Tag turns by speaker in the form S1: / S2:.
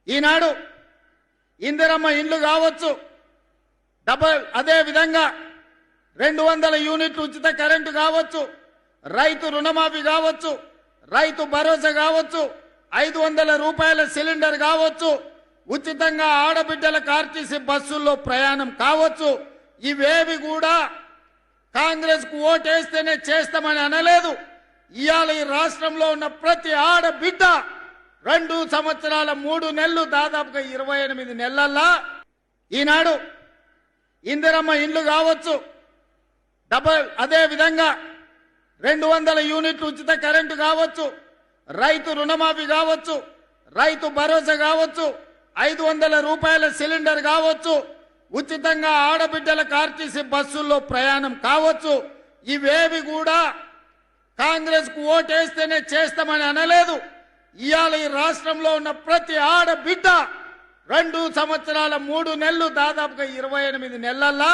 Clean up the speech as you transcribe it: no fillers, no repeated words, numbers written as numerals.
S1: ఈనాడు ఇందిరమ్మ ఇండ్లు కావచ్చు, అదే విధంగా 200 యూనిట్లు ఉచిత కరెంటు కావచ్చు, రైతు రుణమాఫీ కావచ్చు, రైతు భరోసా కావచ్చు, 500 రూపాయల సిలిండర్ కావచ్చు, ఉచితంగా ఆడబిడ్డలకు ఆర్టీసీ బస్సుల్లో ప్రయాణం కావచ్చు. ఇవేవి కూడా కాంగ్రెస్ కు ఓటేస్తేనే చేస్తామని అనలేదు. ఇవాళ ఈ రాష్ట్రంలో ఉన్న ప్రతి ఆడబిడ్డ 2 సంవత్సరాల 3 నెలలు దాదాపుగా 28 నెలల్లో ఈనాడు ఇందిరమ్మ ఇండ్లు కావచ్చు, అదే విధంగా 200 యూనిట్లు ఉచిత కరెంటు కావచ్చు, రైతు రుణమాఫీ కావచ్చు, రైతు భరోసా కావచ్చు, 500 రూపాయల సిలిండర్ కావచ్చు, ఉచితంగా ఆడబిడ్డలకు ఆర్టీసీ బస్సుల్లో ప్రయాణం కావచ్చు. ఇవేవి కూడా కాంగ్రెస్ కు ఓటేస్తేనే చేస్తామని అనలేదు. ఇవాళ ఈ రాష్ట్రంలో ఉన్న ప్రతి ఆడబిడ్డ 2 సంవత్సరాల 3 నెలలు దాదాపుగా 28 నెలల్లో